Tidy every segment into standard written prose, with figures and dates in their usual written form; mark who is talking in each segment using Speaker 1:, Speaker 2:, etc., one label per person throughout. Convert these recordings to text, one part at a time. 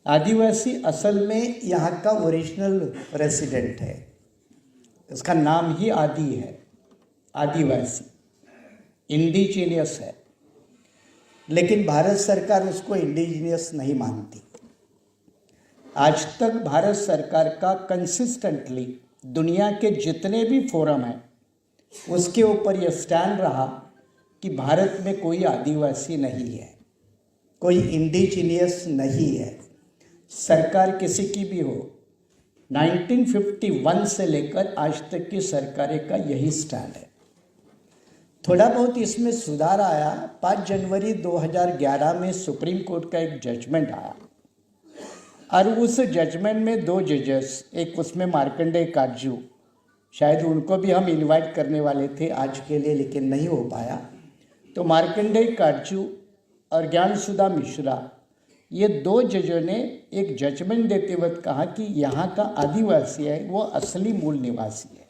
Speaker 1: आदिवासी असल में यहाँ का ओरिजिनल रेसिडेंट है। इसका नाम ही आदि है, आदिवासी, इंडिजीनियस है। लेकिन भारत सरकार उसको इंडिजीनियस नहीं मानती। आज तक भारत सरकार का कंसिस्टेंटली दुनिया के जितने भी फोरम हैं उसके ऊपर यह स्टैंड रहा कि भारत में कोई आदिवासी नहीं है, कोई इंडिजीनियस नहीं है। सरकार किसी की भी हो, 1951 से लेकर आज तक की सरकारें का यही स्टैंड है। थोड़ा बहुत इसमें सुधार आया। 5 जनवरी 2011 में सुप्रीम कोर्ट का एक जजमेंट आया और उस जजमेंट में 2 जजेस, एक उसमें मार्कंडेय काटजू, शायद उनको भी हम इनवाइट करने वाले थे आज के लिए लेकिन नहीं हो पाया। तो मार्कंडेय काटजू और ज्ञानसुधा मिश्रा, ये 2 जजों ने एक जजमेंट देते वक्त कहा कि यहाँ का आदिवासी है वो असली मूल निवासी है,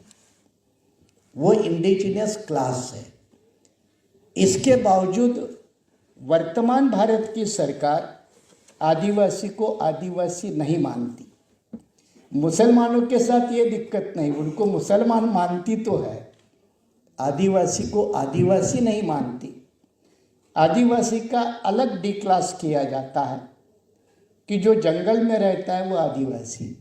Speaker 1: वो इंडिजीनियस क्लास है। इसके बावजूद वर्तमान भारत की सरकार आदिवासी को आदिवासी नहीं मानती। मुसलमानों के साथ ये दिक्कत नहीं, उनको मुसलमान मानती तो है, आदिवासी को आदिवासी नहीं मानती। आदिवासी का अलग डी क्लास किया जाता है कि जो जंगल में रहता है वो आदिवासी,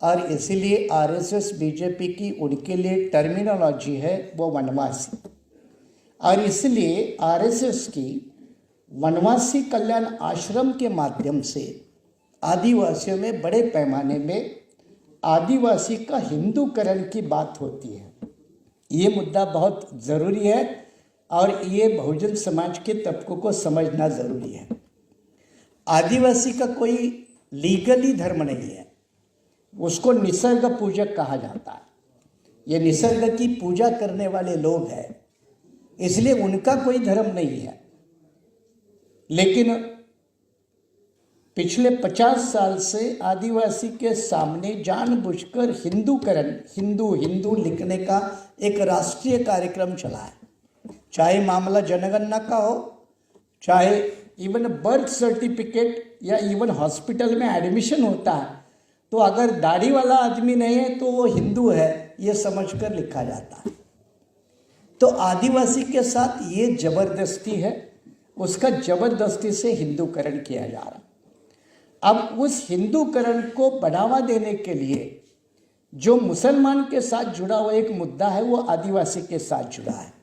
Speaker 1: और इसीलिए आरएसएस बीजेपी की उनके लिए टर्मिनोलॉजी है वो वनवासी। और इसलिए आरएसएस की वनवासी कल्याण आश्रम के माध्यम से आदिवासियों में बड़े पैमाने में आदिवासी का हिंदूकरण की बात होती है। ये मुद्दा बहुत ज़रूरी है और ये बहुजन समाज के तबकों को समझना ज़रूरी है। आदिवासी का कोई लीगली धर्म नहीं है, उसको निसर्ग पूजक कहा जाता है। ये निसर्ग की पूजा करने वाले लोग हैं, इसलिए उनका कोई धर्म नहीं है। लेकिन पिछले 50 साल से आदिवासी के सामने जानबूझकर हिंदूकरण, हिंदू हिंदू लिखने का एक राष्ट्रीय कार्यक्रम चला है। चाहे मामला जनगणना का हो, चाहे इवन बर्थ सर्टिफिकेट या इवन हॉस्पिटल में एडमिशन होता है तो अगर दाढ़ी वाला आदमी नहीं है तो वो हिंदू है, ये समझकर लिखा जाता है। तो आदिवासी के साथ ये जबरदस्ती है, उसका जबरदस्ती से हिंदूकरण किया जा रहा। अब उस हिंदूकरण को बढ़ावा देने के लिए जो मुसलमान के साथ जुड़ा हुआ एक मुद्दा है वो आदिवासी के साथ जुड़ा है।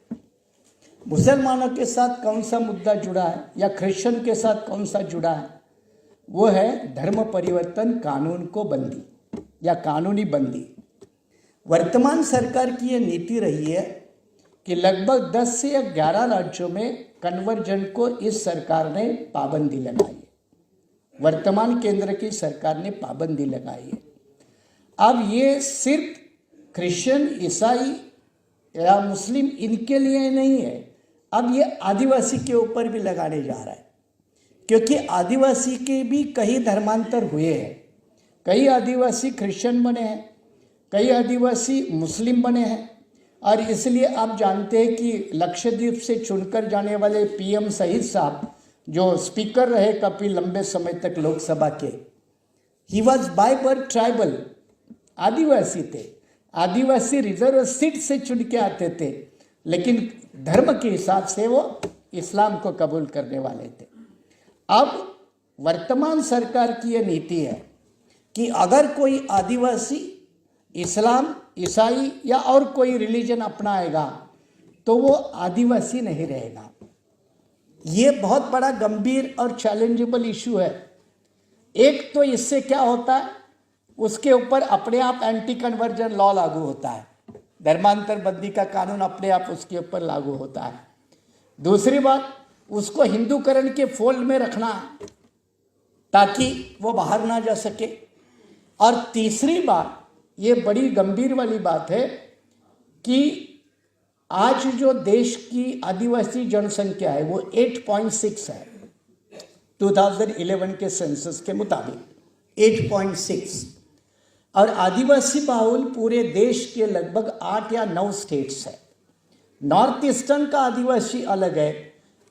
Speaker 1: मुसलमानों के साथ कौन सा मुद्दा जुड़ा है या क्रिश्चियन के साथ कौन सा जुड़ा है, वो है धर्म परिवर्तन कानून को बंदी या कानूनी बंदी। वर्तमान सरकार की ये नीति रही है कि लगभग 10 से 11 राज्यों में कन्वर्जन को इस सरकार ने पाबंदी लगाई है। वर्तमान केंद्र की सरकार ने पाबंदी लगाई है। अब ये सिर्फ क्रिश्चियन, ईसाई या मुस्लिम इनके लिए नहीं है, अब ये आदिवासी के ऊपर भी लगाने जा रहा है, क्योंकि आदिवासी के भी कई धर्मांतर हुए हैं। कई आदिवासी क्रिश्चियन बने हैं, कई आदिवासी मुस्लिम बने हैं, और इसलिए आप जानते हैं कि लक्षद्वीप से चुनकर जाने वाले पीएम शहीद साहब जो स्पीकर रहे काफ़ी लंबे समय तक लोकसभा के, he was by birth tribal, आदिवासी थे। आदिवासी रिजर्व सीट से चुन के आते थे, लेकिन धर्म के हिसाब से वो इस्लाम को कबूल करने वाले थे। अब वर्तमान सरकार की ये नीति है कि अगर कोई आदिवासी इस्लाम, ईसाई या और कोई रिलीजन अपनाएगा तो वो आदिवासी नहीं रहेगा। ये बहुत बड़ा गंभीर और चैलेंजेबल इशू है। एक तो इससे क्या होता है, उसके ऊपर अपने आप एंटी कन्वर्जन लॉ लागू होता है, धर्मांतर बंदी का कानून अपने आप उसके ऊपर लागू होता है। दूसरी बात, उसको हिंदूकरण के फोल्ड में रखना ताकि वो बाहर ना जा सके। और तीसरी बात, ये बड़ी गंभीर वाली बात है कि आज जो देश की आदिवासी जनसंख्या है वो 8.6 है, 2011 के सेंसस के मुताबिक 8.6, और आदिवासी बाहुल पूरे देश के लगभग 8 या 9 स्टेट्स है। नॉर्थ ईस्टर्न का आदिवासी अलग है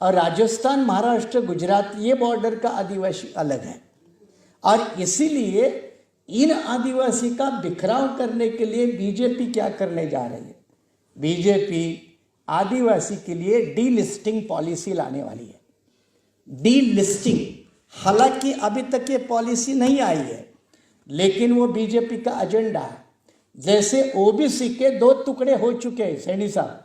Speaker 1: और राजस्थान, महाराष्ट्र, गुजरात ये बॉर्डर का आदिवासी अलग है। और इसीलिए इन आदिवासी का बिखराव करने के लिए बीजेपी क्या करने जा रही है? बीजेपी आदिवासी के लिए डीलिस्टिंग पॉलिसी लाने वाली है। डीलिस्टिंग, हालांकि अभी तक ये पॉलिसी नहीं आई है, लेकिन वो बीजेपी का एजेंडा है। जैसे ओबीसी के 2 टुकड़े हो चुके हैं सैनी साहब,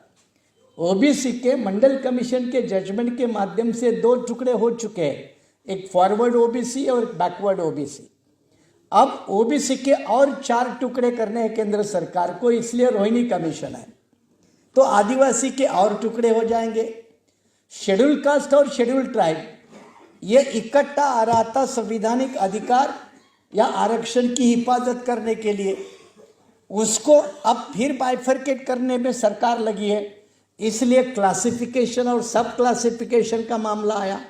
Speaker 1: ओबीसी के मंडल कमीशन के जजमेंट के माध्यम से 2 टुकड़े हो चुके हैं, एक फॉरवर्ड ओबीसी और एक बैकवर्ड ओबीसी। अब ओबीसी के और 4 टुकड़े करने हैं केंद्र सरकार को, इसलिए रोहिणी कमीशन है। तो आदिवासी के और टुकड़े हो जाएंगे। शेड्यूल कास्ट और शेड्यूल ट्राइब ये इकट्ठा आ रहा था संवैधानिक अधिकार या आरक्षण की हिफाजत करने के लिए, उसको अब फिर बाइफरकेट करने में सरकार लगी है। इसलिए क्लासिफिकेशन और सब क्लासिफिकेशन का मामला आया,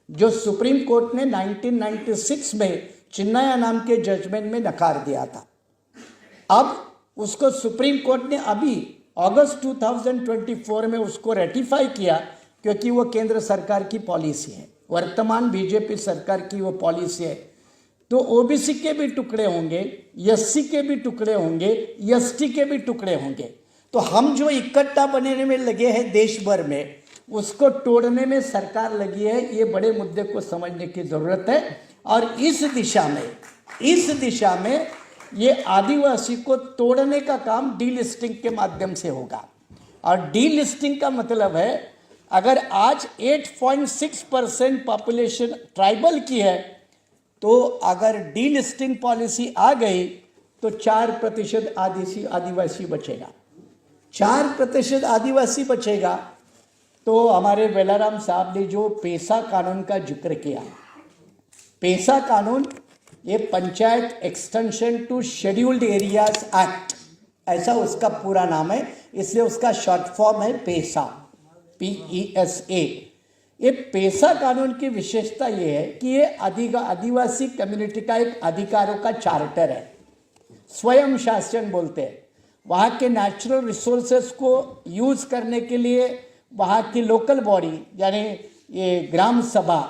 Speaker 1: जो सुप्रीम कोर्ट ने 1996 में चिन्नया नाम के जजमेंट में नकार दिया था। अब उसको सुप्रीम कोर्ट ने अभी अगस्त 2024 में उसको रेटिफाई किया, क्योंकि वो केंद्र सरकार की पॉलिसी है, वर्तमान बीजेपी सरकार की वो पॉलिसी है। तो ओबीसी के भी टुकड़े होंगे, एससी के भी टुकड़े होंगे, एसटी के भी टुकड़े होंगे। तो हम जो इकट्ठा बनने में लगे हैं देश भर में, उसको तोड़ने में सरकार लगी है। ये बड़े मुद्दे को समझने की जरूरत है। और इस दिशा में ये आदिवासी को तोड़ने का काम डीलिस्टिंग के माध्यम से होगा। और डीलिस्टिंग का मतलब है, अगर आज 8.6% पॉपुलेशन ट्राइबल की है, तो अगर डीलिस्टिंग पॉलिसी आ गई तो 4% आदिवासी बचेगा। 4% आदिवासी बचेगा। तो हमारे वेलाराम साहब ने जो पेसा कानून का जिक्र किया, पेसा कानून ये panchayat extension to scheduled areas act, ऐसा उसका पूरा नाम है, इसलिए उसका शॉर्ट फॉर्म है पेसा, PESA। ये पेसा कानून की विशेषता ये है कि ये आदिवासी कम्युनिटी का एक अधिकारों का चार्टर है, स्वयं शासन बोलते हैं। वहाँ के नेचुरल रिसोर्सेज को यूज करने के लिए वहाँ की लोकल बॉडी, यानी ये ग्राम सभा,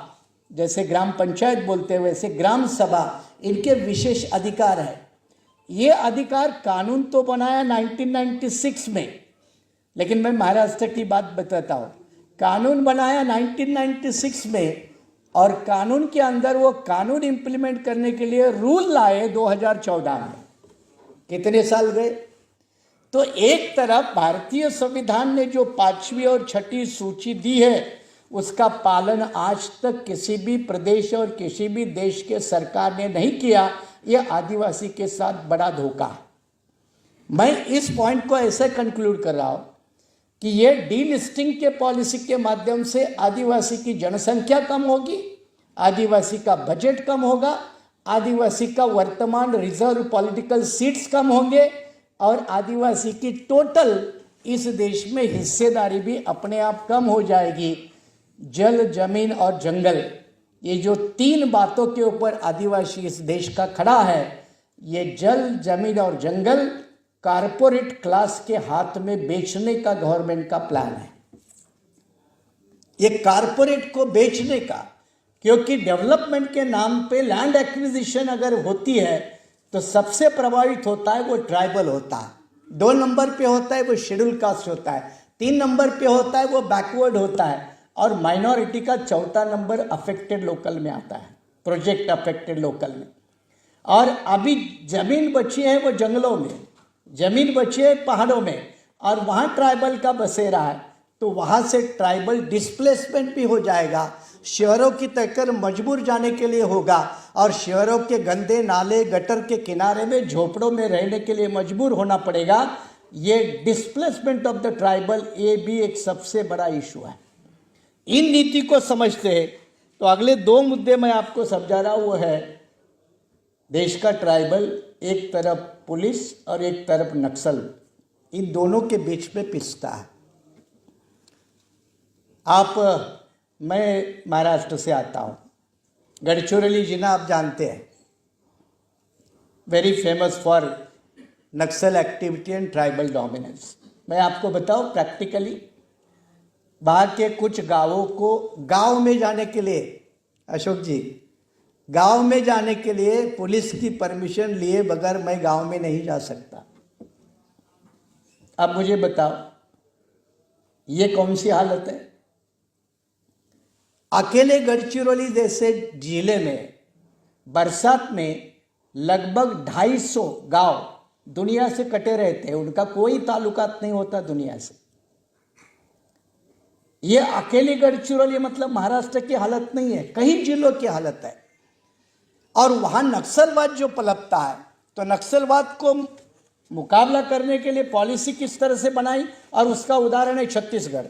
Speaker 1: जैसे ग्राम पंचायत बोलते हैं वैसे ग्राम सभा, इनके विशेष अधिकार है। ये अधिकार कानून तो बनाया 1996 में, लेकिन मैं महाराष्ट्र की बात बताता हूँ। कानून बनाया 1996 में, और कानून के अंदर वो कानून इंप्लीमेंट करने के लिए रूल लाए 2014 में। कितने साल गए? तो एक तरफ भारतीय संविधान ने जो 5वीं और 6ठी सूची दी है, उसका पालन आज तक किसी भी प्रदेश और किसी भी देश के सरकार ने नहीं किया। यह आदिवासी के साथ बड़ा धोखा है। मैं इस पॉइंट को ऐसे कंक्लूड कर रहा हूँ कि ये डीलिस्टिंग के पॉलिसी के माध्यम से आदिवासी की जनसंख्या कम होगी, आदिवासी का बजट कम होगा, आदिवासी का वर्तमान रिजर्व पॉलिटिकल सीट्स कम होंगे, और आदिवासी की टोटल इस देश में हिस्सेदारी भी अपने आप कम हो जाएगी। जल, जमीन और जंगल, ये जो 3 बातों के ऊपर आदिवासी इस देश का खड़ा है, ये जल, जमीन और जंगल कारपोरेट क्लास के हाथ में बेचने का गवर्नमेंट का प्लान है। ये कारपोरेट को बेचने का, क्योंकि डेवलपमेंट के नाम पे लैंड एक्विजिशन अगर होती है तो सबसे प्रभावित होता है वो ट्राइबल होता है, 2 नंबर पे होता है वो शेड्यूल कास्ट होता है, 3 नंबर पे होता है वो बैकवर्ड होता है, और माइनॉरिटी का 4था नंबर अफेक्टेड लोकल में आता है, प्रोजेक्ट अफेक्टेड लोकल में। और अभी जमीन बची है वो जंगलों में, जमीन बची है पहाड़ों में, और वहाँ ट्राइबल का बसेरा है। तो वहाँ से ट्राइबल डिस्प्लेसमेंट भी हो जाएगा, शहरों की तकर मजबूर जाने के लिए होगा, और शहरों के गंदे नाले गटर के किनारे में झोपड़ों में रहने के लिए मजबूर होना पड़ेगा। ये डिस्प्लेसमेंट ऑफ द ट्राइबल, ये भी एक सबसे बड़ा इशू है। इन नीति को समझते हैं तो अगले 2 मुद्दे मैं आपको समझा रहा हूँ, वो है देश का ट्राइबल, एक तरफ पुलिस और एक तरफ नक्सल, इन दोनों के बीच में पिसता है। मैं महाराष्ट्र से आता हूँ, गढ़चिरोली जिला आप जानते हैं, very famous for Naxal activity and tribal dominance. मैं आपको बताऊँ प्रैक्टिकली, वहाँ के कुछ गांवों को गांव में जाने के लिए, अशोक जी, गांव में जाने के लिए पुलिस की परमिशन लिए बगैर मैं गांव में नहीं जा सकता। अब मुझे बताओ ये कौन सी हालत है? अकेले गढ़चिरौली जैसे जिले में बरसात में लगभग 250 गांव दुनिया से कटे रहते हैं, उनका कोई ताल्लुकात नहीं होता दुनिया से। ये अकेले गढ़चिरौली मतलब महाराष्ट्र की हालत नहीं है, कई जिलों की हालत है। और वहां नक्सलवाद जो पलपता है, तो नक्सलवाद को मुकाबला करने के लिए पॉलिसी किस तरह से बनाई, और उसका उदाहरण है छत्तीसगढ़।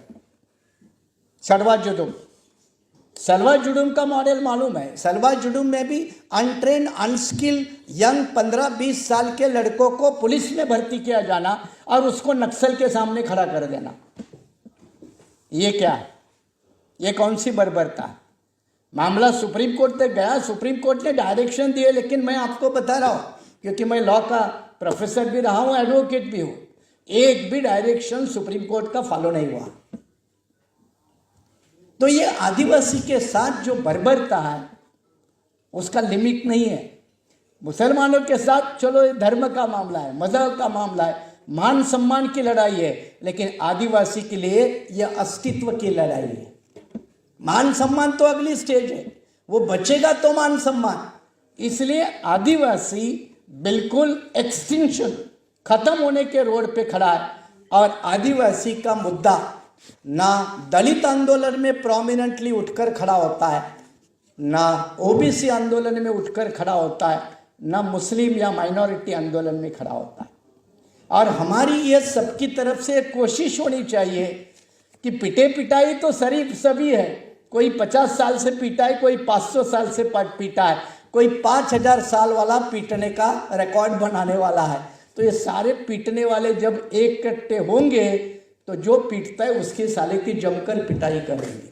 Speaker 1: सलवा जुडुम का मॉडल मालूम है। सलवा जुडुम में भी अनट्रेन अनस्किल यंग 15-20 साल के लड़कों को पुलिस में भर्ती किया जाना और उसको नक्सल के सामने खड़ा कर देना। ये क्या है? ये कौन सी बर्बरता है? मामला सुप्रीम कोर्ट तक गया, सुप्रीम कोर्ट ने डायरेक्शन दिए, लेकिन मैं आपको बता रहा हूं क्योंकि मैं लॉ का प्रोफेसर भी रहा हूं, एडवोकेट भी हूं, एक भी डायरेक्शन सुप्रीम कोर्ट का फॉलो नहीं हुआ। तो ये आदिवासी के साथ जो बर्बरता है उसका लिमिट नहीं है। मुसलमानों के साथ चलो ये धर्म का मामला है, मजहब का मामला है, मान सम्मान की लड़ाई है, लेकिन आदिवासी के लिए यह अस्तित्व की लड़ाई है। मान सम्मान तो अगली स्टेज है, वो बचेगा तो मान सम्मान। इसलिए आदिवासी बिल्कुल एक्सटिंक्शन, खत्म होने के रोड पे खड़ा है। और आदिवासी का मुद्दा ना दलित आंदोलन में प्रोमिनेंटली उठकर खड़ा होता है, ना ओबीसी आंदोलन में उठकर खड़ा होता है, ना मुस्लिम या माइनॉरिटी आंदोलन में खड़ा होता है। और हमारी ये सबकी तरफ से कोशिश होनी चाहिए कि पिटे पिटाई तो शरीफ सभी है, कोई 50 साल से पीटा है, कोई 500 साल से पीटा है, कोई 5000 साल वाला पीटने का रिकॉर्ड बनाने वाला है। तो ये सारे पीटने वाले जब एक इकट्ठे होंगे तो जो पीटता है उसकी साले की जमकर पिटाई करेंगे।